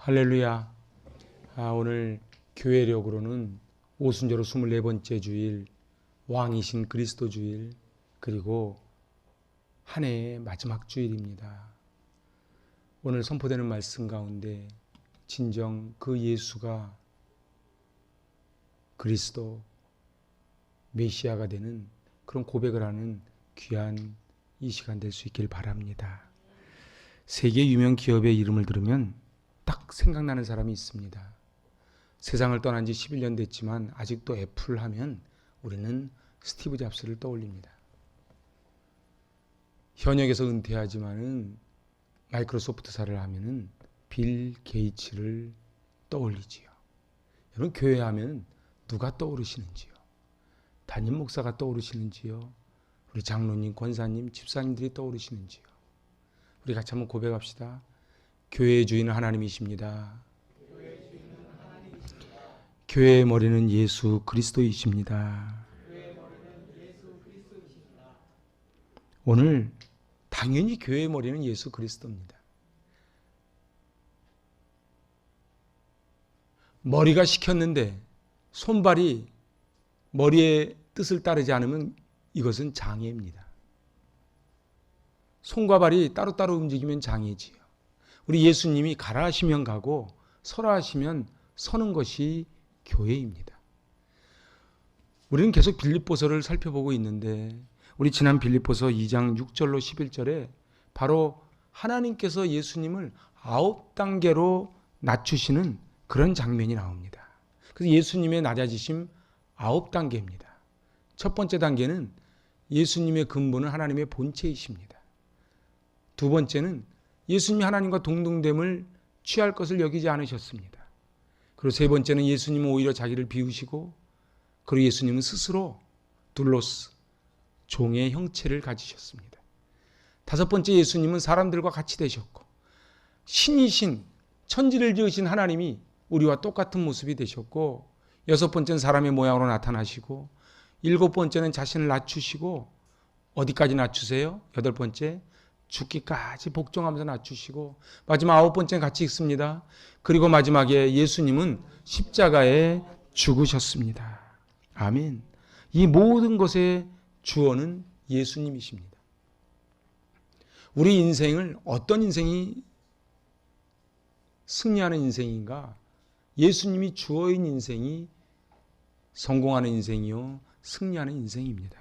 할렐루야. 오늘 교회력으로는 오순절로 24번째 주일, 왕이신 그리스도 주일, 그리고 한 해의 마지막 주일입니다. 오늘 선포되는 말씀 가운데 진정 그 예수가 그리스도 메시아가 되는 그런 고백을 하는 귀한 이 시간 될 수 있길 바랍니다. 세계 유명 기업의 이름을 들으면 딱 생각나는 사람이 있습니다. 세상을 떠난 지 11년 됐지만 아직도 애플 하면 우리는 스티브 잡스를 떠올립니다. 현역에서 은퇴하지만은 마이크로소프트사를 하면은 빌 게이츠를 떠올리지요. 여러분, 교회 하면 누가 떠오르시는지요? 담임 목사가 떠오르시는지요? 우리 장로님, 권사님, 집사님들이 떠오르시는지요? 우리 같이 한번 고백합시다. 교회의 주인은 하나님이십니다. 교회의 머리는 예수 그리스도이십니다. 오늘 당연히 교회의 머리는 예수 그리스도입니다. 머리가 시켰는데 손발이 머리의 뜻을 따르지 않으면 이것은 장애입니다. 손과 발이 따로따로 움직이면 장애지요. 우리 예수님이 가라 하시면 가고 서라 하시면 서는 것이 교회입니다. 우리는 계속 빌립보서를 살펴보고 있는데 우리 지난 빌립보서 2장 6절로 11절에 바로 하나님께서 예수님을 9단계로 낮추시는 그런 장면이 나옵니다. 그래서 예수님의 낮아지심 9단계입니다. 첫 번째 단계는 예수님의 근본은 하나님의 본체이십니다. 두 번째는 예수님이 하나님과 동등됨을 취할 것을 여기지 않으셨습니다. 그리고 세 번째는 예수님은 오히려 자기를 비우시고, 그리고 예수님은 스스로 둘로스, 종의 형체를 가지셨습니다. 다섯 번째, 예수님은 사람들과 같이 되셨고, 신이신 천지를 지으신 하나님이 우리와 똑같은 모습이 되셨고, 여섯 번째는 사람의 모양으로 나타나시고, 일곱 번째는 자신을 낮추시고, 어디까지 낮추세요? 여덟 번째, 죽기까지 복종하면서 낮추시고, 마지막 아홉 번째는 같이 읽습니다. 그리고 마지막에 예수님은 십자가에 죽으셨습니다. 아멘. 이 모든 것의 주어는 예수님이십니다. 우리 인생을 어떤 인생이 승리하는 인생인가? 예수님이 주어인 인생이 성공하는 인생이요, 승리하는 인생입니다.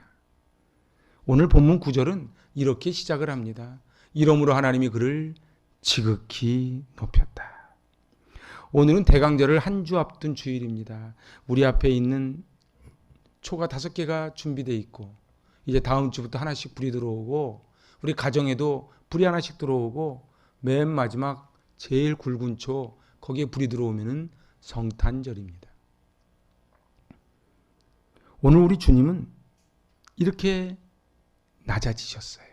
오늘 본문 9절은 이렇게 시작을 합니다. 이러므로 하나님이 그를 지극히 높였다. 오늘은 대강절을 한 주 앞둔 주일입니다. 우리 앞에 있는 초가 5개가 준비되어 있고, 이제 다음 주부터 하나씩 불이 들어오고, 우리 가정에도 불이 하나씩 들어오고, 맨 마지막 제일 굵은 초, 거기에 불이 들어오면은 성탄절입니다. 오늘 우리 주님은 이렇게 낮아지셨어요.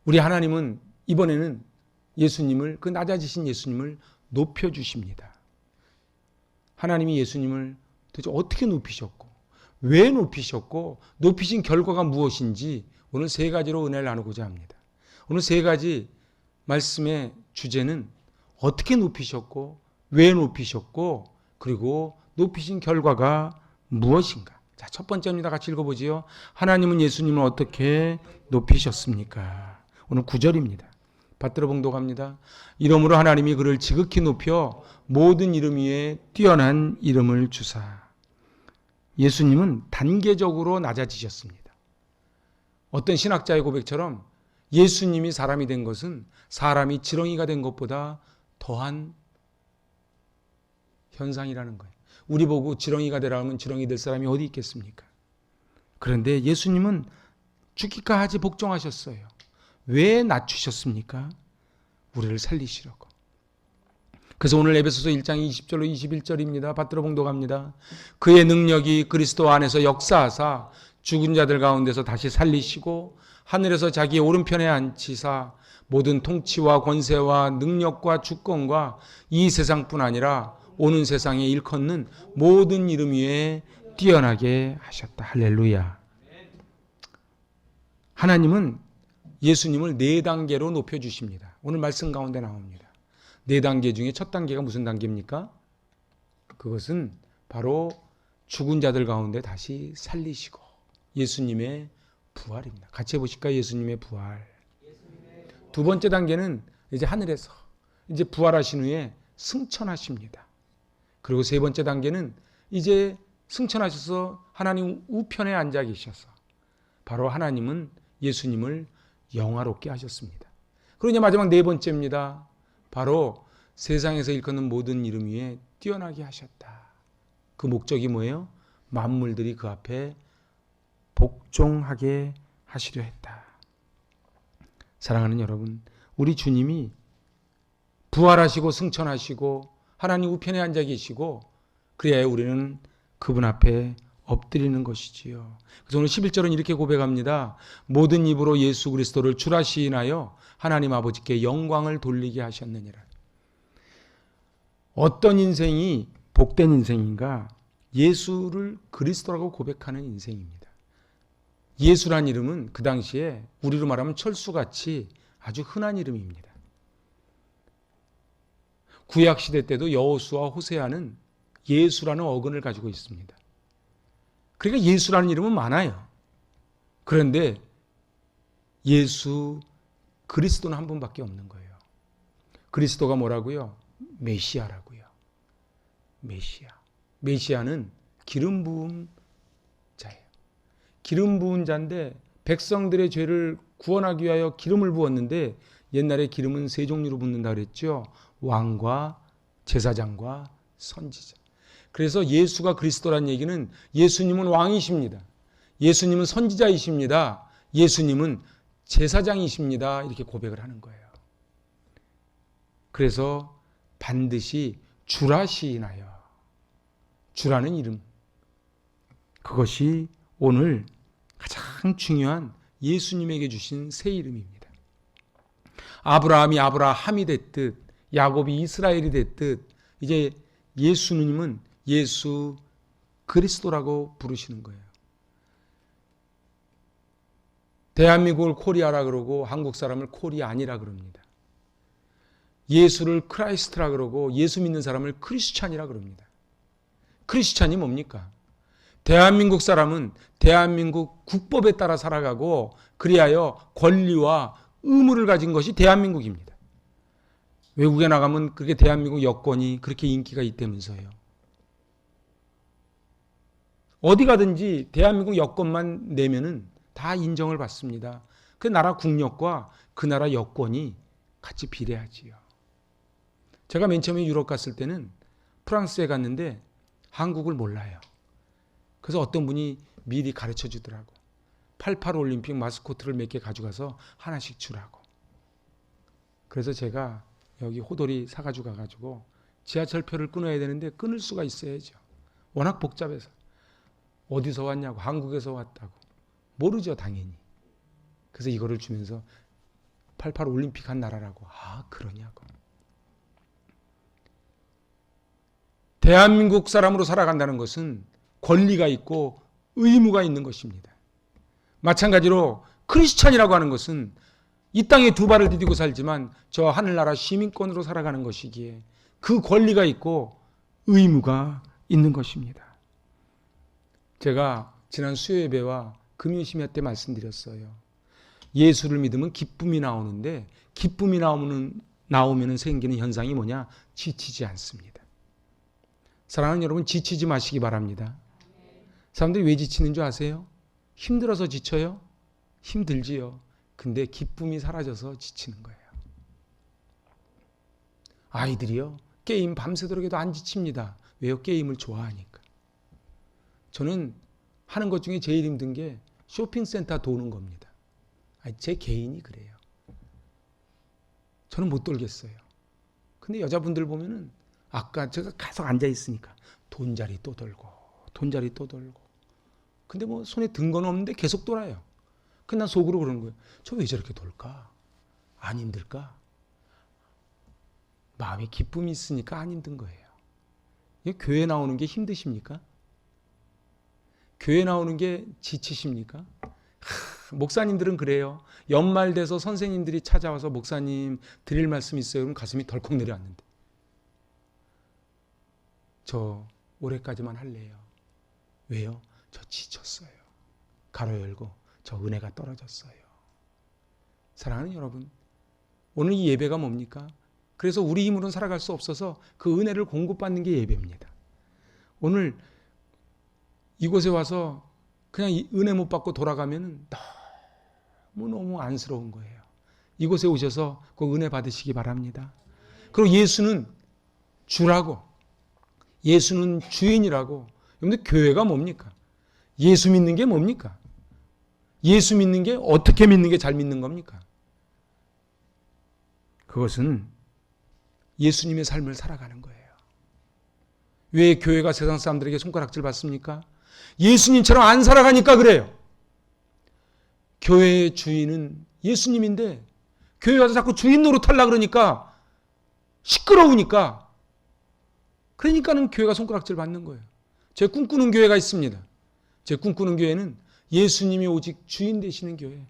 우리 하나님은 이번에는 예수님을, 그 낮아지신 예수님을 높여주십니다. 하나님이 예수님을 도대체 어떻게 높이셨고, 왜 높이셨고, 높이신 결과가 무엇인지 오늘 세 가지로 은혜를 나누고자 합니다. 오늘 세 가지 말씀의 주제는 어떻게 높이셨고, 왜 높이셨고, 그리고 높이신 결과가 무엇인가. 자, 첫 번째입니다. 같이 읽어보지요. 하나님은 예수님을 어떻게 높이셨습니까? 오늘 9절입니다. 받들어 봉독합니다. 이러므로 하나님이 그를 지극히 높여 모든 이름 위에 뛰어난 이름을 주사. 예수님은 단계적으로 낮아지셨습니다. 어떤 신학자의 고백처럼 예수님이 사람이 된 것은 사람이 지렁이가 된 것보다 더한 현상이라는 거예요. 우리 보고 지렁이가 되라면 지렁이 될 사람이 어디 있겠습니까? 그런데 예수님은 죽기까지 복종하셨어요. 왜 낮추셨습니까? 우리를 살리시려고. 그래서 오늘 에베소서 1장 20절로 21절입니다. 받들어 봉독합니다. 그의 능력이 그리스도 안에서 역사하사 죽은 자들 가운데서 다시 살리시고 하늘에서 자기의 오른편에 앉히사 모든 통치와 권세와 능력과 주권과 이 세상뿐 아니라 오는 세상에 일컫는 모든 이름 위에 뛰어나게 하셨다. 할렐루야. 하나님은 예수님을 4단계로 높여주십니다. 오늘 말씀 가운데 나옵니다. 네 단계 중에 첫 단계가 무슨 단계입니까? 그것은 바로 죽은 자들 가운데 다시 살리시고 예수님의 부활입니다. 같이 해보실까요? 예수님의 부활. 두 번째 단계는 이제 하늘에서 이제 부활하신 후에 승천하십니다. 그리고 세 번째 단계는 이제 승천하셔서 하나님 우편에 앉아 계셔서 바로 하나님은 예수님을 영화롭게 하셨습니다. 그리고 이제 마지막 네 번째입니다. 바로 세상에서 일컫는 모든 이름 위에 뛰어나게 하셨다. 그 목적이 뭐예요? 만물들이 그 앞에 복종하게 하시려 했다. 사랑하는 여러분, 우리 주님이 부활하시고 승천하시고 하나님 우편에 앉아 계시고 그래야 우리는 그분 앞에 엎드리는 것이지요. 그래서 오늘 11절은 이렇게 고백합니다. 모든 입으로 예수 그리스도를 주라 시인하여 하나님 아버지께 영광을 돌리게 하셨느니라. 어떤 인생이 복된 인생인가? 예수를 그리스도라고 고백하는 인생입니다. 예수란 이름은 그 당시에 우리로 말하면 철수같이 아주 흔한 이름입니다. 구약시대 때도 여호수아 호세아는 예수라는 어근을 가지고 있습니다. 그러니까 예수라는 이름은 많아요. 그런데 예수 그리스도는 한 분밖에 없는 거예요. 그리스도가 뭐라고요? 메시아라고요. 메시아. 메시아는 기름 부은 자예요. 기름 부은 자인데 백성들의 죄를 구원하기 위하여 기름을 부었는데 옛날에 기름은 세 종류로 붓는다 그랬죠. 왕과 제사장과 선지자. 그래서 예수가 그리스도란 얘기는 예수님은 왕이십니다. 예수님은 선지자이십니다. 예수님은 제사장이십니다. 이렇게 고백을 하는 거예요. 그래서 반드시 주라 시인하여 주라는 이름, 그것이 오늘 가장 중요한 예수님에게 주신 새 이름입니다. 아브라함이 아브라함이 됐듯 야곱이 이스라엘이 됐듯 이제 예수님은 예수 그리스도라고 부르시는 거예요. 대한민국을 코리아라 그러고 한국 사람을 코리아니라 그럽니다. 예수를 크라이스트라 그러고 예수 믿는 사람을 크리스찬이라 그럽니다. 크리스찬이 뭡니까? 대한민국 사람은 대한민국 국법에 따라 살아가고 그리하여 권리와 의무를 가진 것이 대한민국입니다. 외국에 나가면 그렇게 대한민국 여권이 그렇게 인기가 있다면서요. 어디 가든지 대한민국 여권만 내면은 다 인정을 받습니다. 그 나라 국력과 그 나라 여권이 같이 비례하지요. 제가 맨 처음에 유럽 갔을 때는 프랑스에 갔는데 한국을 몰라요. 그래서 어떤 분이 미리 가르쳐 주더라고. 88 올림픽 마스코트를 몇 개 가져가서 하나씩 주라고. 그래서 제가 여기 호돌이 사가지고 가가지고 지하철표를 끊어야 되는데 끊을 수가 있어야죠. 워낙 복잡해서. 어디서 왔냐고. 한국에서 왔다고. 모르죠, 당연히. 그래서 이거를 주면서 88 올림픽 한 나라라고. 아, 그러냐고. 대한민국 사람으로 살아간다는 것은 권리가 있고 의무가 있는 것입니다. 마찬가지로 크리스찬이라고 하는 것은 이 땅에 두 발을 디디고 살지만 저 하늘나라 시민권으로 살아가는 것이기에 그 권리가 있고 의무가 있는 것입니다. 제가 지난 수요예배와 금요심야 때 말씀드렸어요. 예수를 믿으면 기쁨이 나오는데 기쁨이 나오면 생기는 현상이 뭐냐? 지치지 않습니다. 사랑하는 여러분, 지치지 마시기 바랍니다. 사람들이 왜 지치는 줄 아세요? 힘들어서 지쳐요? 힘들지요. 근데 기쁨이 사라져서 지치는 거예요. 아이들이요, 게임 밤새도록 해도 안 지칩니다. 왜요? 게임을 좋아하니까. 저는 하는 것 중에 제일 힘든 게 쇼핑센터 도는 겁니다. 제 개인이 그래요. 저는 못 돌겠어요. 근데 여자분들 보면은 아까 제가 계속 앉아 있으니까 돈자리 또 돌고 돈자리 또 돌고. 근데 뭐 손에 든 건 없는데 계속 돌아요. 근데 난 속으로 그러는 거예요. 저 왜 저렇게 돌까? 안 힘들까? 마음에 기쁨이 있으니까 안 힘든 거예요. 교회 나오는 게 힘드십니까? 교회 나오는 게 지치십니까? 목사님들은 그래요. 연말 돼서 선생님들이 찾아와서 목사님 드릴 말씀 있어요. 그럼 가슴이 덜컥 내려앉는데. 저 올해까지만 할래요. 왜요? 저 지쳤어요. 가로 열고 저 은혜가 떨어졌어요. 사랑하는 여러분, 오늘 이 예배가 뭡니까? 그래서 우리 힘으로는 살아갈 수 없어서 그 은혜를 공급받는 게 예배입니다. 오늘 이곳에 와서 그냥 은혜 못 받고 돌아가면 너무 안쓰러운 거예요. 이곳에 오셔서 그 은혜 받으시기 바랍니다. 그리고 예수는 주라고, 예수는 주인이라고. 여러분들 교회가 뭡니까? 예수 믿는 게 뭡니까? 예수 믿는 게 어떻게 믿는 게 잘 믿는 겁니까? 그것은 예수님의 삶을 살아가는 거예요. 왜 교회가 세상 사람들에게 손가락질 받습니까? 예수님처럼 안 살아가니까 그래요. 교회의 주인은 예수님인데 교회 가서 자꾸 주인 노릇하려고 그러니까 시끄러우니까 그러니까는 교회가 손가락질 받는 거예요. 제 꿈꾸는 교회가 있습니다. 제 꿈꾸는 교회는 예수님이 오직 주인 되시는 교회,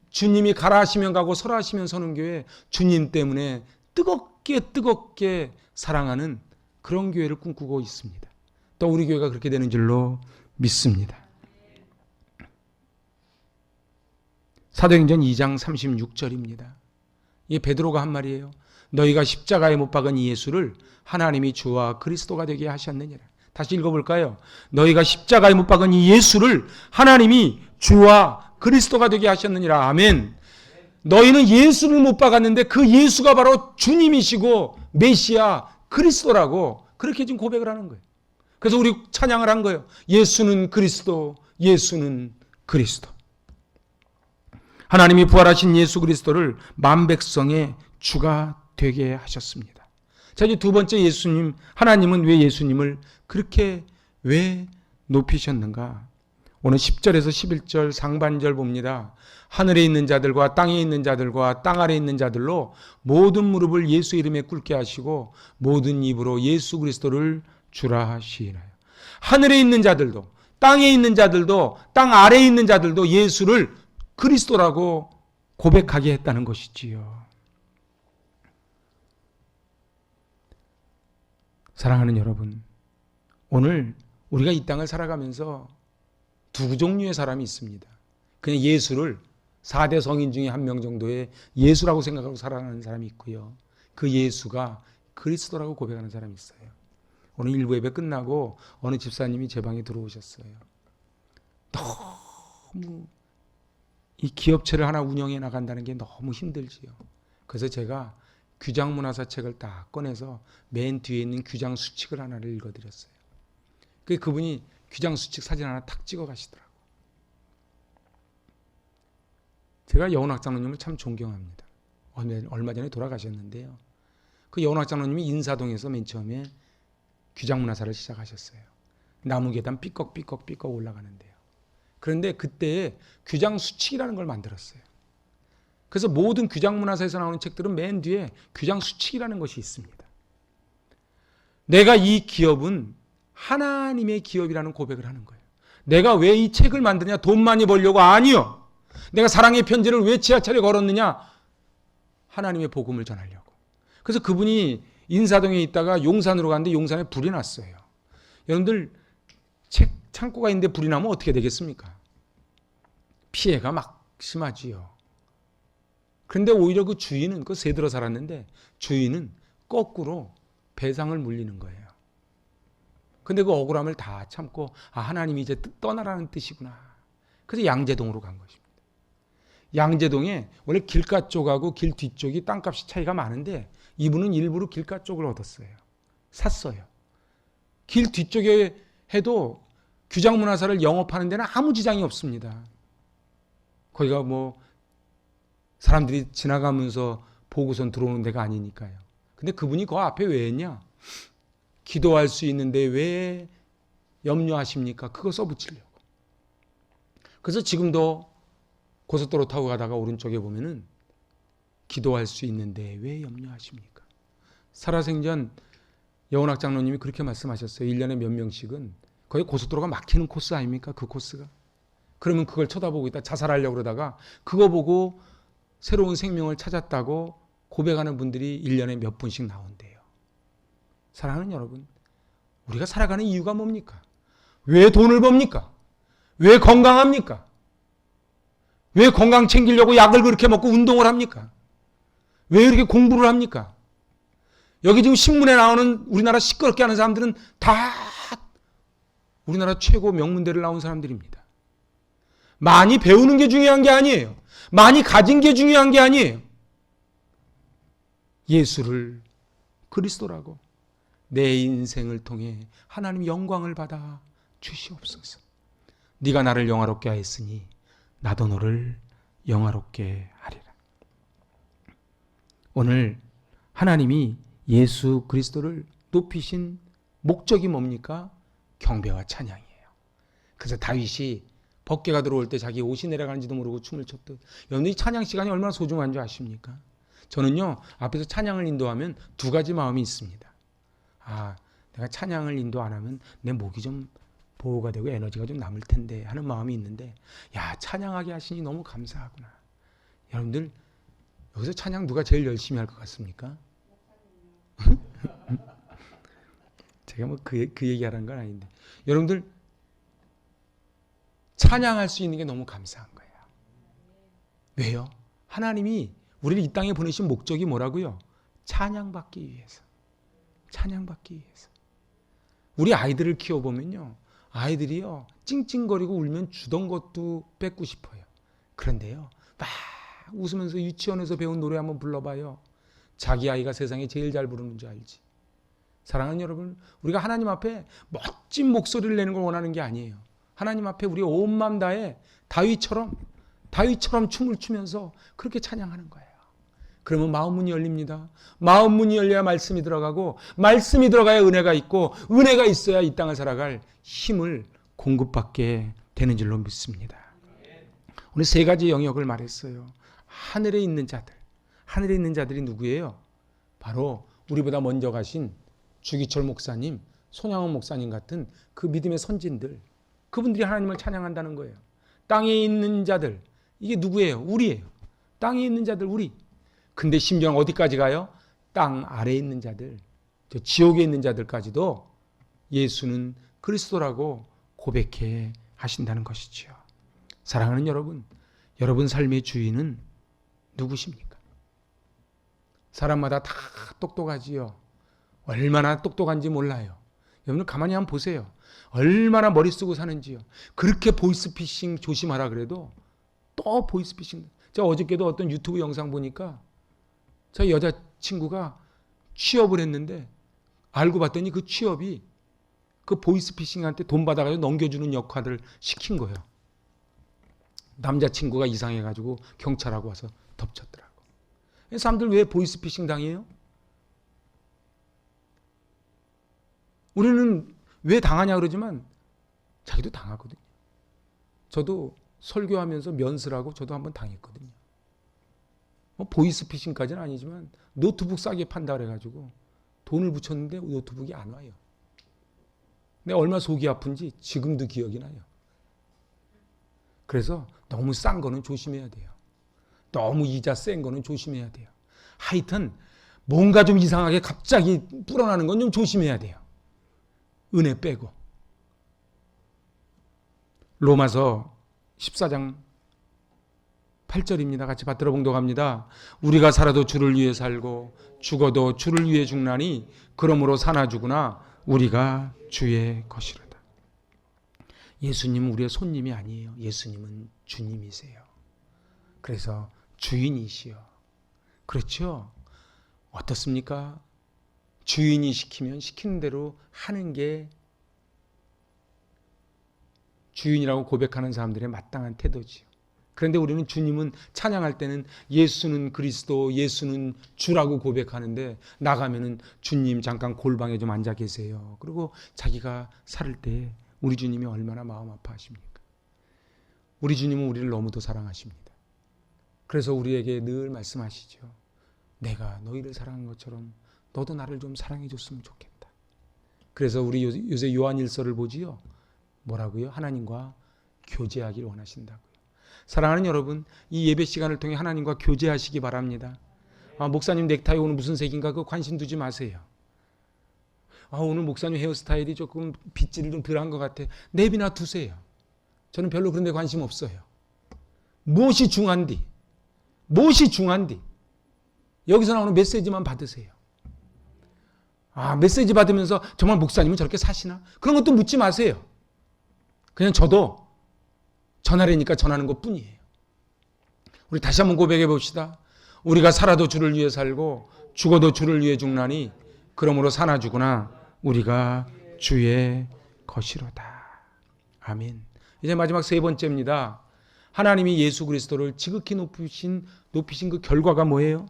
주님이 가라 하시면 가고 서라 하시면 서는 교회, 주님 때문에 뜨겁게 사랑하는 그런 교회를 꿈꾸고 있습니다. 또 우리 교회가 그렇게 되는 줄로 믿습니다. 사도행전 2장 36절입니다. 이게 베드로가 한 말이에요. 너희가 십자가에 못 박은 이 예수를 하나님이 주와 그리스도가 되게 하셨느니라. 다시 읽어볼까요? 너희가 십자가에 못 박은 이 예수를 하나님이 주와 그리스도가 되게 하셨느니라. 아멘. 너희는 예수를 못 박았는데 그 예수가 바로 주님이시고 메시아 그리스도라고 그렇게 지금 고백을 하는 거예요. 그래서 우리 찬양을 한 거예요. 예수는 그리스도, 예수는 그리스도. 하나님이 부활하신 예수 그리스도를 만백성의 주가 되게 하셨습니다. 자, 이제 두 번째 예수님, 하나님은 왜 예수님을 그렇게 왜 높이셨는가? 오늘 10절에서 11절 상반절 봅니다. 하늘에 있는 자들과 땅에 있는 자들과 땅 아래에 있는 자들로 모든 무릎을 예수 이름에 꿇게 하시고 모든 입으로 예수 그리스도를 주라 하시나요. 하늘에 있는 자들도 땅에 있는 자들도 땅 아래에 있는 자들도 예수를 그리스도라고 고백하게 했다는 것이지요. 사랑하는 여러분, 오늘 우리가 이 땅을 살아가면서 두 종류의 사람이 있습니다. 그냥 예수를 4대 성인 중에 한 명 정도의 예수라고 생각하고 살아가는 사람이 있고요. 그 예수가 그리스도라고 고백하는 사람이 있어요. 오늘 일부 예배 끝나고 어느 집사님이 제 방에 들어오셨어요. 너무 이 기업체를 하나 운영해 나간다는 게 너무 힘들지요. 그래서 제가 규장문화사 책을 딱 꺼내서 맨 뒤에 있는 규장수칙을 하나를 읽어드렸어요. 그분이 규장수칙 사진 하나 탁 찍어 가시더라고요. 제가 여운학 장로님을 참 존경합니다. 얼마 전에 돌아가셨는데요. 그 여운학 장로님이 인사동에서 맨 처음에 규장문화사를 시작하셨어요. 나무 계단 삐걱 올라가는데요. 그런데 그때 규장수칙이라는 걸 만들었어요. 그래서 모든 규장문화사에서 나오는 책들은 맨 뒤에 규장수칙이라는 것이 있습니다. 내가 이 기업은 하나님의 기업이라는 고백을 하는 거예요. 내가 왜 이 책을 만드냐? 돈 많이 벌려고? 아니요. 내가 사랑의 편지를 왜 지하철에 걸었느냐? 하나님의 복음을 전하려고. 그래서 그분이 인사동에 있다가 용산으로 갔는데 용산에 불이 났어요. 여러분들 책 창고가 있는데 불이 나면 어떻게 되겠습니까? 피해가 막 심하지요. 그런데 오히려 그 주인은, 그 세들어 살았는데 주인은 거꾸로 배상을 물리는 거예요. 근데 그 억울함을 다 참고 하나님이 이제 떠나라는 뜻이구나. 그래서 양재동으로 간 것입니다. 양재동에 원래 길가 쪽하고 길 뒤쪽이 땅값이 차이가 많은데 이분은 일부러 길가 쪽을 얻었어요. 샀어요. 길 뒤쪽에 해도 규장문화사를 영업하는 데는 아무 지장이 없습니다. 거기가 뭐 사람들이 지나가면서 보고선 들어오는 데가 아니니까요. 근데 그분이 그 앞에 왜 했냐? 기도할 수 있는데 왜 염려하십니까? 그거 써붙이려고. 그래서 지금도 고속도로 타고 가다가 오른쪽에 보면은 기도할 수 있는데 왜 염려하십니까? 살아생전 여운학 장로님이 그렇게 말씀하셨어요. 1년에 몇 명씩은 거의 고속도로가 막히는 코스 아닙니까? 그 코스가. 그러면 그걸 쳐다보고 있다 자살하려고 그러다가 그거 보고 새로운 생명을 찾았다고 고백하는 분들이 1년에 몇 분씩 나온대요. 사랑하는 여러분, 우리가 살아가는 이유가 뭡니까? 왜 돈을 법니까? 왜 건강합니까? 왜 건강 챙기려고 약을 그렇게 먹고 운동을 합니까? 왜 이렇게 공부를 합니까? 여기 지금 신문에 나오는 우리나라 시끄럽게 하는 사람들은 다 우리나라 최고 명문대를 나온 사람들입니다. 많이 배우는 게 중요한 게 아니에요. 많이 가진 게 중요한 게 아니에요. 예수를 그리스도라고 내 인생을 통해 하나님 영광을 받아 주시옵소서. 네가 나를 영화롭게 하였으니 나도 너를 영화롭게 하리라. 오늘 하나님이 예수 그리스도를 높이신 목적이 뭡니까? 경배와 찬양이에요. 그래서 다윗이 법궤가 들어올 때 자기 옷이 내려가는지도 모르고 춤을 췄듯. 여러분이 찬양 시간이 얼마나 소중한 줄 아십니까? 저는요, 앞에서 찬양을 인도하면 두 가지 마음이 있습니다. 내가 찬양을 인도 안 하면 내 목이 좀 보호가 되고 에너지가 좀 남을 텐데 하는 마음이 있는데, 찬양하게 하시니 너무 감사하구나. 여러분들, 여기서 찬양 누가 제일 열심히 할 것 같습니까? 제가 그 얘기하라는 건 아닌데, 여러분들 찬양할 수 있는 게 너무 감사한 거예요. 왜요? 하나님이 우리를 이 땅에 보내신 목적이 뭐라고요? 찬양받기 위해서. 찬양받기 위해서. 우리 아이들을 키워보면요, 아이들이요 찡찡거리고 울면 주던 것도 뺏고 싶어요. 그런데요, 막 웃으면서 유치원에서 배운 노래 한번 불러봐요. 자기 아이가 세상에 제일 잘 부르는 줄 알지. 사랑하는 여러분, 우리가 하나님 앞에 멋진 목소리를 내는 걸 원하는 게 아니에요. 하나님 앞에 우리 온 마음 다해 다윗처럼 춤을 추면서 그렇게 찬양하는 거예요. 그러면 마음 문이 열립니다. 마음 문이 열려야 말씀이 들어가고, 말씀이 들어가야 은혜가 있고, 은혜가 있어야 이 땅을 살아갈 힘을 공급받게 되는 줄로 믿습니다. 오늘 세 가지 영역을 말했어요. 하늘에 있는 자들이 누구예요? 바로 우리보다 먼저 가신 주기철 목사님, 손양원 목사님 같은 그 믿음의 선진들, 그분들이 하나님을 찬양한다는 거예요. 땅에 있는 자들, 이게 누구예요? 우리예요. 땅에 있는 자들, 우리. 근데 심지어 어디까지 가요? 땅 아래에 있는 자들, 저 지옥에 있는 자들까지도 예수는 그리스도라고 고백해 하신다는 것이죠. 사랑하는 여러분, 여러분 삶의 주인은 누구십니까? 사람마다 다 똑똑하지요. 얼마나 똑똑한지 몰라요. 여러분 가만히 한번 보세요. 얼마나 머리 쓰고 사는지요. 그렇게 보이스피싱 조심하라 그래도 또 보이스피싱. 제가 어저께도 어떤 유튜브 영상 보니까 저 여자친구가 취업을 했는데 알고 봤더니 그 취업이 그 보이스피싱한테 돈 받아가지고 넘겨주는 역할을 시킨 거예요. 남자친구가 이상해가지고 경찰하고 와서 덮쳤더라고. 사람들 왜 보이스피싱 당해요? 우리는 왜 당하냐 그러지만 자기도 당하거든요. 저도 설교하면서 면스라고 저도 한번 당했거든요. 보이스피싱까지는 아니지만 노트북 싸게 판다 그래가지고 돈을 붙였는데 노트북이 안 와요. 내가 얼마나 속이 아픈지 지금도 기억이 나요. 그래서 너무 싼 거는 조심해야 돼요. 너무 이자 센 거는 조심해야 돼요. 하여튼 뭔가 좀 이상하게 갑자기 불어나는 건 좀 조심해야 돼요. 은혜 빼고. 로마서 14장 8절입니다. 같이 받들어 봉독합니다. 우리가 살아도 주를 위해 살고 죽어도 주를 위해 죽나니 그러므로 사나 죽으나 우리가 주의 것이로다. 예수님은 우리의 손님이 아니에요. 예수님은 주님이세요. 그래서 주인이시여. 그렇죠? 어떻습니까? 주인이 시키면 시키는 대로 하는 게 주인이라고 고백하는 사람들의 마땅한 태도지요. 그런데 우리는 주님은 찬양할 때는 예수는 그리스도, 예수는 주라고 고백하는데 나가면은 주님 잠깐 골방에 좀 앉아 계세요. 그리고 자기가 살을 때 우리 주님이 얼마나 마음 아파하십니까? 우리 주님은 우리를 너무도 사랑하십니다. 그래서 우리에게 늘 말씀하시죠. 내가 너희를 사랑한 것처럼 너도 나를 좀 사랑해 줬으면 좋겠다. 그래서 우리 요새 요한일서를 보지요. 뭐라고요? 하나님과 교제하길 원하신다고요. 사랑하는 여러분, 이 예배 시간을 통해 하나님과 교제하시기 바랍니다. 목사님 넥타이 오늘 무슨 색인가 그거 관심 두지 마세요. 오늘 목사님 헤어스타일이 조금 빗질이 좀 덜한 것 같아. 내비나 두세요. 저는 별로 그런 데 관심 없어요. 무엇이 중요한디? 여기서 나오는 메시지만 받으세요. 메시지 받으면서 정말 목사님은 저렇게 사시나? 그런 것도 묻지 마세요. 그냥 저도 전하려니까 전하는 것 뿐이에요. 우리 다시 한번 고백해 봅시다. 우리가 살아도 주를 위해 살고 죽어도 주를 위해 죽나니 그러므로 사나 죽으나 우리가 주의 것이로다. 아멘. 이제 마지막 세 번째입니다. 하나님이 예수 그리스도를 지극히 높이신 그 결과가 뭐예요?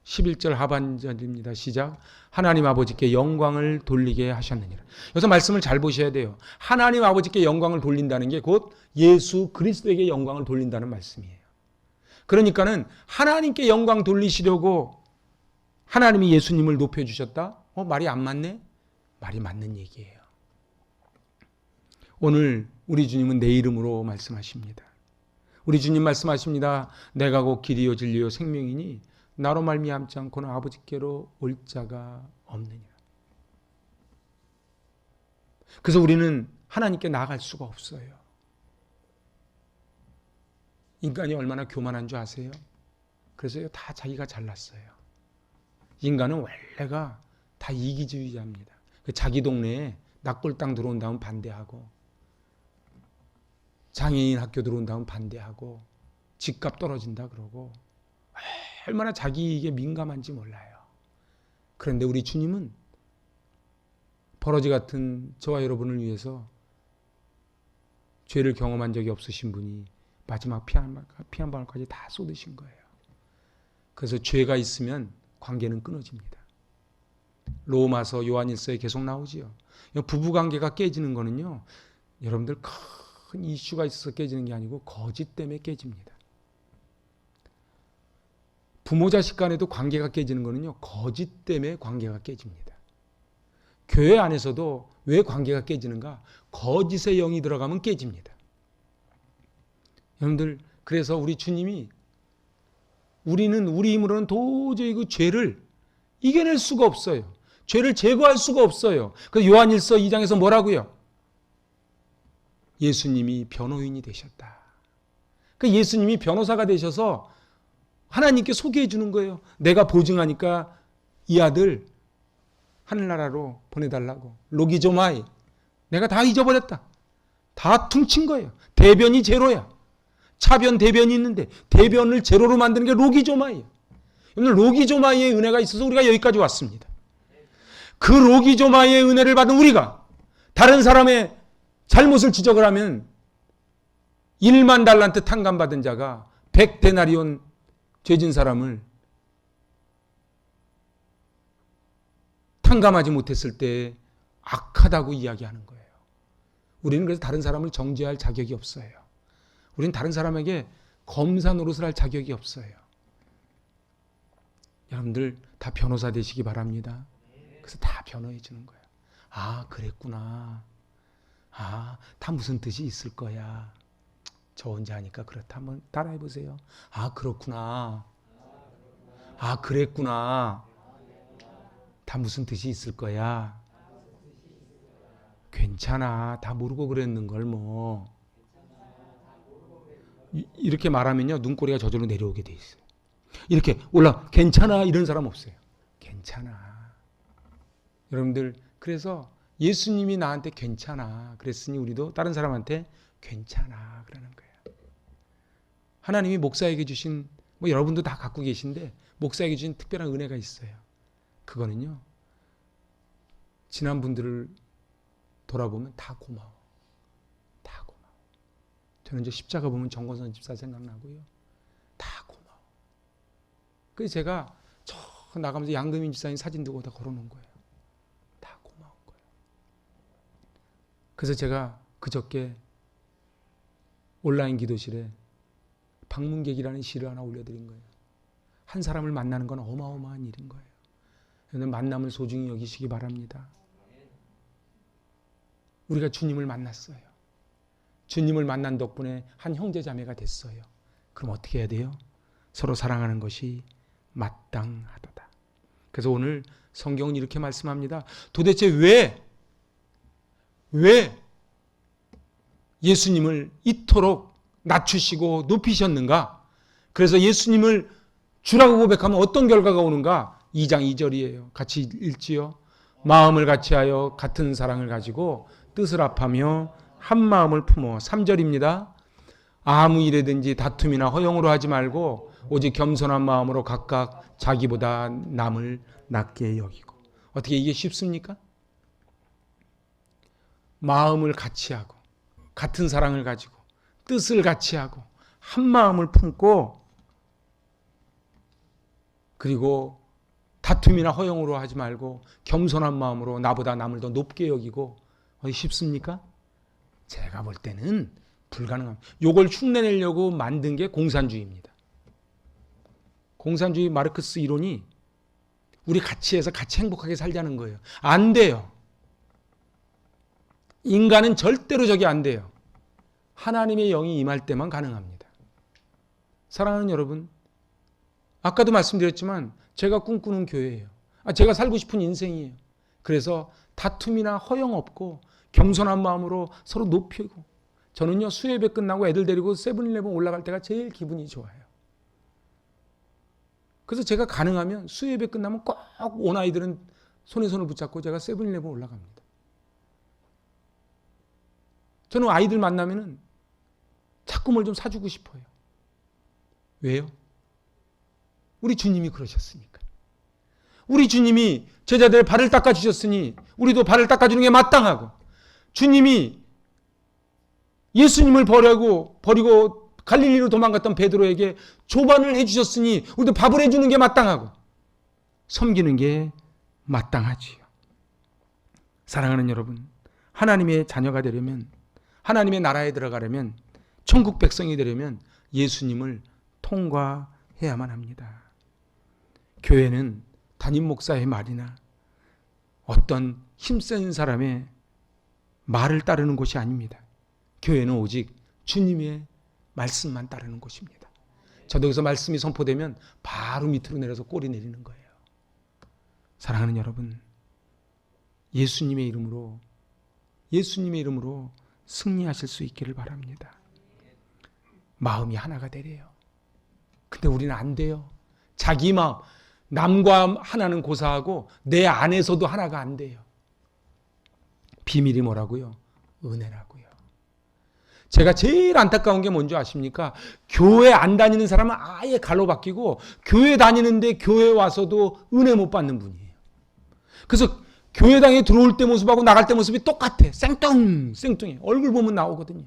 11절 하반절입니다. 시작. 하나님 아버지께 영광을 돌리게 하셨느니라. 여기서 말씀을 잘 보셔야 돼요. 하나님 아버지께 영광을 돌린다는 게 곧 예수 그리스도에게 영광을 돌린다는 말씀이에요. 그러니까는 하나님께 영광 돌리시려고 하나님이 예수님을 높여주셨다? 말이 안 맞네? 말이 맞는 얘기예요. 오늘 우리 주님은 내 이름으로 말씀하십니다. 우리 주님 말씀하십니다. 내가 곧 길이요 진리요 생명이니 나로 말미암지 않고는 아버지께로 올 자가 없느니라. 그래서 우리는 하나님께 나아갈 수가 없어요. 인간이 얼마나 교만한 줄 아세요? 그래서 다 자기가 잘났어요. 인간은 원래가 다 이기주의자입니다. 자기 동네에 낙골당 들어온다면 반대하고 장애인 학교 들어온다면 반대하고 집값 떨어진다 그러고 얼마나 자기 이익에 민감한지 몰라요. 그런데 우리 주님은 버러지 같은 저와 여러분을 위해서 죄를 경험한 적이 없으신 분이 마지막 피 한 방울까지 다 쏟으신 거예요. 그래서 죄가 있으면 관계는 끊어집니다. 로마서 요한일서에 계속 나오지요. 부부관계가 깨지는 거는요, 여러분들 큰 이슈가 있어서 깨지는 게 아니고 거짓 때문에 깨집니다. 부모 자식 간에도 관계가 깨지는 거는요, 거짓 때문에 관계가 깨집니다. 교회 안에서도 왜 관계가 깨지는가? 거짓의 영이 들어가면 깨집니다. 여러분들, 그래서 우리 주님이 우리는 우리 힘으로는 도저히 그 죄를 이겨낼 수가 없어요. 죄를 제거할 수가 없어요. 그래서 요한일서 2장에서 뭐라고요? 예수님이 변호인이 되셨다. 그러니까 예수님이 변호사가 되셔서 하나님께 소개해 주는 거예요. 내가 보증하니까 이 아들 하늘나라로 보내달라고. 로기조마이. 내가 다 잊어버렸다. 다 퉁친 거예요. 대변이 제로야. 차변 대변이 있는데 대변을 제로로 만드는 게 로기조마이에요. 여러분, 로기조마이의 은혜가 있어서 우리가 여기까지 왔습니다. 그 로기조마이의 은혜를 받은 우리가 다른 사람의 잘못을 지적을 하면 1만 달란트 탕감받은 자가 100데나리온 죄진 사람을 탕감하지 못했을 때 악하다고 이야기하는 거예요. 우리는 그래서 다른 사람을 정죄할 자격이 없어요. 우리는 다른 사람에게 검사 노릇을 할 자격이 없어요. 여러분들 다 변호사 되시기 바랍니다. 그래서 다 변호해 주는 거예요. 그랬구나. 다 무슨 뜻이 있을 거야. 저 혼자 하니까 그렇다. 한번 따라해 보세요. 그렇구나. 그랬구나. 다 무슨 뜻이 있을 거야. 괜찮아. 다 모르고 그랬는 걸 뭐. 이렇게 말하면요, 눈꼬리가 저절로 내려오게 돼 있어요. 이렇게 괜찮아 이런 사람 없어요. 괜찮아. 여러분들, 그래서 예수님이 나한테 괜찮아 그랬으니 우리도 다른 사람한테 괜찮아 그러는 거예요. 하나님이 목사에게 주신, 여러분도 다 갖고 계신데 목사에게 주신 특별한 은혜가 있어요. 그거는요, 지난 분들을 돌아보면 다 고마워. 다 고마워. 저는 이제 십자가 보면 정건선 집사 생각나고요. 다 고마워. 그래서 제가 저 나가면서 양금인 집사님 사진 두고 다 걸어놓은 거예요. 다 고마운 거예요. 그래서 제가 그저께 온라인 기도실에 방문객이라는 시를 하나 올려드린 거예요. 한 사람을 만나는 건 어마어마한 일인 거예요. 그래서 만남을 소중히 여기시기 바랍니다. 우리가 주님을 만났어요. 주님을 만난 덕분에 한 형제 자매가 됐어요. 그럼 어떻게 해야 돼요? 서로 사랑하는 것이 마땅하도다. 그래서 오늘 성경은 이렇게 말씀합니다. 도대체 왜 예수님을 이토록 낮추시고 높이셨는가? 그래서 예수님을 주라고 고백하면 어떤 결과가 오는가? 2장 2절이에요. 같이 읽지요. 마음을 같이하여 같은 사랑을 가지고 뜻을 합하며 한 마음을 품어. 3절입니다. 아무 일에든지 다툼이나 허용으로 하지 말고 오직 겸손한 마음으로 각각 자기보다 남을 낮게 여기고. 어떻게 이게 쉽습니까? 마음을 같이 하고 같은 사랑을 가지고 뜻을 같이 하고 한 마음을 품고 그리고 다툼이나 허용으로 하지 말고 겸손한 마음으로 나보다 남을 더 높게 여기고. 어디 쉽습니까? 제가 볼 때는 불가능합니다. 이걸 흉내내려고 만든 게 공산주의입니다. 공산주의 마르크스 이론이 우리 같이 해서 같이 행복하게 살자는 거예요. 안 돼요. 인간은 절대로 저게 안 돼요. 하나님의 영이 임할 때만 가능합니다. 사랑하는 여러분, 아까도 말씀드렸지만 제가 꿈꾸는 교회예요. 제가 살고 싶은 인생이에요. 그래서 다툼이나 허용 없고 겸손한 마음으로 서로 높이고. 저는요, 수협회 끝나고 애들 데리고 세븐일레븐 올라갈 때가 제일 기분이 좋아요. 그래서 제가 가능하면 수협회 끝나면 꼭 온 아이들은 손에 손을 붙잡고 제가 세븐일레븐 올라갑니다. 저는 아이들 만나면은 자꾸 뭘 좀 사주고 싶어요. 왜요? 우리 주님이 그러셨으니까. 우리 주님이 제자들의 발을 닦아주셨으니 우리도 발을 닦아주는 게 마땅하고, 주님이 예수님을 버리고 갈릴리로 도망갔던 베드로에게 조반을 해주셨으니 우리도 밥을 해주는 게 마땅하고 섬기는 게 마땅하지요. 사랑하는 여러분, 하나님의 자녀가 되려면, 하나님의 나라에 들어가려면, 천국 백성이 되려면 예수님을 통과해야만 합니다. 교회는 담임 목사의 말이나 어떤 힘센 사람의 말을 따르는 곳이 아닙니다. 교회는 오직 주님의 말씀만 따르는 곳입니다. 저도 여기서 말씀이 선포되면 바로 밑으로 내려서 꼬리 내리는 거예요. 사랑하는 여러분, 예수님의 이름으로 승리하실 수 있기를 바랍니다. 마음이 하나가 되래요. 근데 우리는 안 돼요. 자기 마음, 남과 하나는 고사하고 내 안에서도 하나가 안 돼요. 비밀이 뭐라고요? 은혜라고요. 제가 제일 안타까운 게 뭔지 아십니까? 교회 안 다니는 사람은 아예 갈로 바뀌고 교회 다니는데 교회 와서도 은혜 못 받는 분이에요. 그래서 교회당에 들어올 때 모습하고 나갈 때 모습이 똑같아. 생뚱해. 얼굴 보면 나오거든요.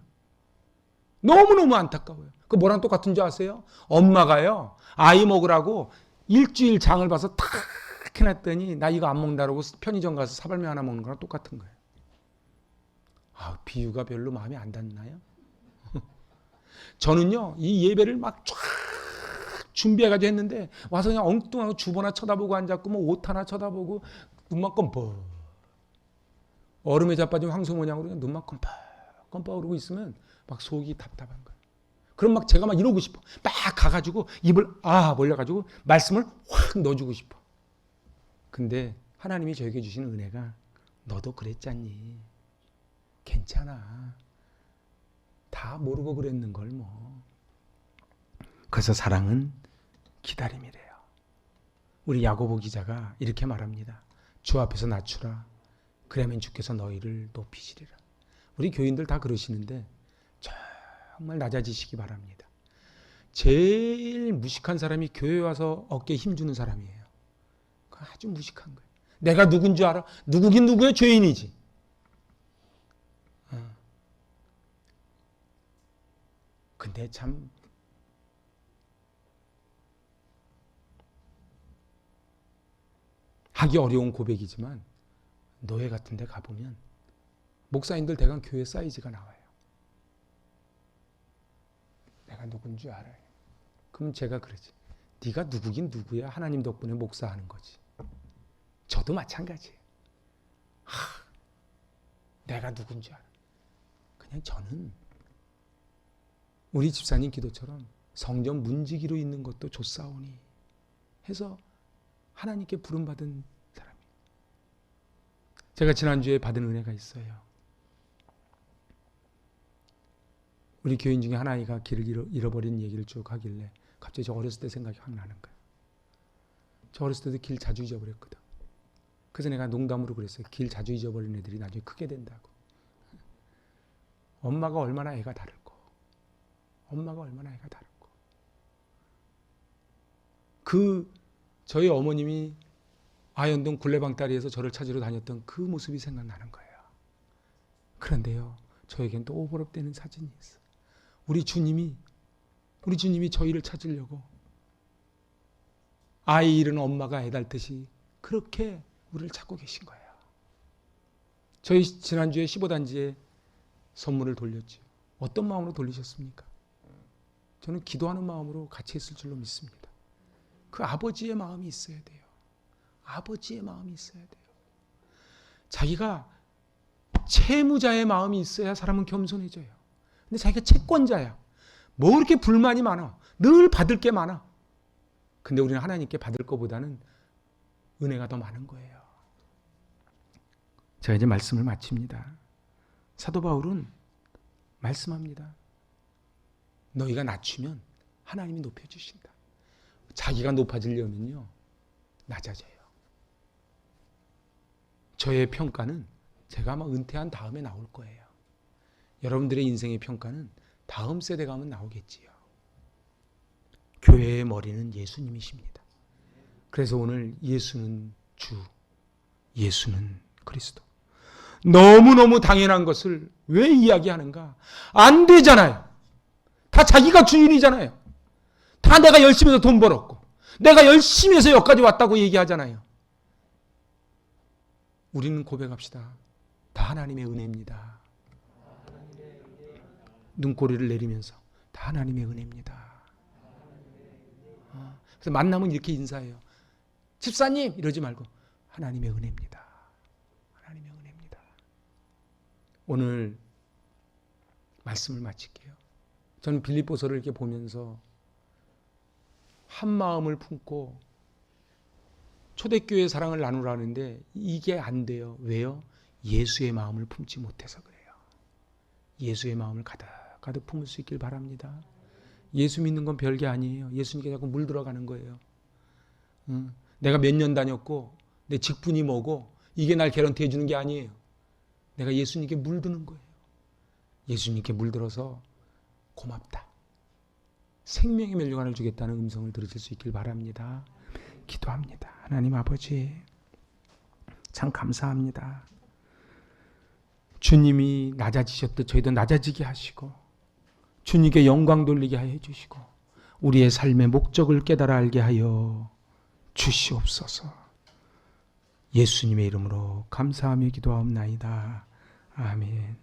너무너무 안타까워요. 그 뭐랑 똑같은 줄 아세요? 엄마가요, 아이 먹으라고 일주일 장을 봐서 탁 해놨더니 나 이거 안 먹는다고 편의점 가서 사발면 하나 먹는 거랑 똑같은 거예요. 비유가 별로 마음에 안 닿나요? 저는요, 이 예배를 막 쫙 준비해가지고 했는데 와서 그냥 엉뚱하고 주보 하나 쳐다보고 앉았고 뭐 옷 하나 쳐다보고 눈만 껌뻑, 얼음에 자빠진 황소모양으로 그냥 눈만 껌뻑 그러고 있으면 막 속이 답답한 거예요. 그럼 막 제가 막 이러고 싶어. 막 가가지고 입을 벌려가지고 말씀을 확 넣어주고 싶어. 근데 하나님이 저에게 주신 은혜가 너도 그랬잖니. 괜찮아. 다 모르고 그랬는걸 뭐. 그래서 사랑은 기다림이래요. 우리 야고보 기자가 이렇게 말합니다. 주 앞에서 낮추라. 그러면 주께서 너희를 높이시리라. 우리 교인들 다 그러시는데 정말 낮아지시기 바랍니다. 제일 무식한 사람이 교회 와서 어깨에 힘주는 사람이에요. 그건 아주 무식한 거예요. 내가 누군 줄 알아? 누구긴 누구야? 죄인이지. 근데 참 하기 어려운 고백이지만 노예 같은 데 가보면 목사님들 대강 교회 사이즈가 나와요. 내가 누군 줄 알아요. 그럼 제가 그러지. 네가 누구긴 누구야. 하나님 덕분에 목사하는 거지. 저도 마찬가지예요. 내가 누군 줄 알아. 그냥 저는 우리 집사님 기도처럼 성전 문지기로 있는 것도 좋사오니 해서 하나님께 부름받은 사람이에요. 제가 지난주에 받은 은혜가 있어요. 우리 교인 중에 한 아이가 길을 잃어버린 얘기를 쭉 하길래 갑자기 저 어렸을 때 생각이 확 나는 거예요. 저 어렸을 때도 길 자주 잊어버렸거든. 그래서 내가 농담으로 그랬어요. 길 자주 잊어버린 애들이 나중에 크게 된다고. 엄마가 얼마나 애가 다르고 저희 어머님이 아현동 굴레방다리에서 저를 찾으러 다녔던 그 모습이 생각나는 거예요. 그런데요, 저에겐 또 오버랩되는 사진이 있어요. 우리 주님이 저희를 찾으려고 아이 잃은 엄마가 애달듯이 그렇게 우리를 찾고 계신 거예요. 저희 지난주에 15단지에 선물을 돌렸죠. 어떤 마음으로 돌리셨습니까? 저는 기도하는 마음으로 같이 했을 줄로 믿습니다. 그 아버지의 마음이 있어야 돼요. 아버지의 마음이 있어야 돼요. 자기가 채무자의 마음이 있어야 사람은 겸손해져요. 근데 자기가 채권자야. 뭐 이렇게 불만이 많아. 늘 받을 게 많아. 근데 우리는 하나님께 받을 것보다는 은혜가 더 많은 거예요. 제가 이제 말씀을 마칩니다. 사도 바울은 말씀합니다. 너희가 낮추면 하나님이 높여주신다. 자기가 높아지려면요, 낮아져요. 저의 평가는 제가 아마 은퇴한 다음에 나올 거예요. 여러분들의 인생의 평가는 다음 세대 가면 나오겠지요. 교회의 머리는 예수님이십니다. 그래서 오늘 예수는 주, 예수는 그리스도. 너무너무 당연한 것을 왜 이야기하는가? 안 되잖아요. 다 자기가 주인이잖아요. 다 내가 열심히 해서 돈 벌었고 내가 열심히 해서 여기까지 왔다고 얘기하잖아요. 우리는 고백합시다. 다 하나님의 은혜입니다. 눈꼬리를 내리면서 다 하나님의 은혜입니다. 그래서 만나면 이렇게 인사해요. 집사님 이러지 말고 하나님의 은혜입니다. 하나님의 은혜입니다. 오늘 말씀을 마칠게요. 저는 빌립보서를 이렇게 보면서 한 마음을 품고 초대교회 사랑을 나누라는데 이게 안 돼요. 왜요? 예수의 마음을 품지 못해서 그래요. 예수의 마음을 가득 품을 수 있길 바랍니다. 예수 믿는 건 별게 아니에요. 예수님께 자꾸 물 들어가는 거예요. 내가 몇 년 다녔고 내 직분이 뭐고 이게 날 개런티 해주는 게 아니에요. 내가 예수님께 물드는 거예요. 예수님께 물들어서 고맙다. 생명의 멸류관을 주겠다는 음성을 들으실 수 있길 바랍니다. 기도합니다. 하나님 아버지 참 감사합니다. 주님이 낮아지셨듯 저희도 낮아지게 하시고 주님께 영광 돌리게 하여 주시고 우리의 삶의 목적을 깨달아 알게 하여 주시옵소서. 예수님의 이름으로 감사하며 기도하옵나이다. 아멘.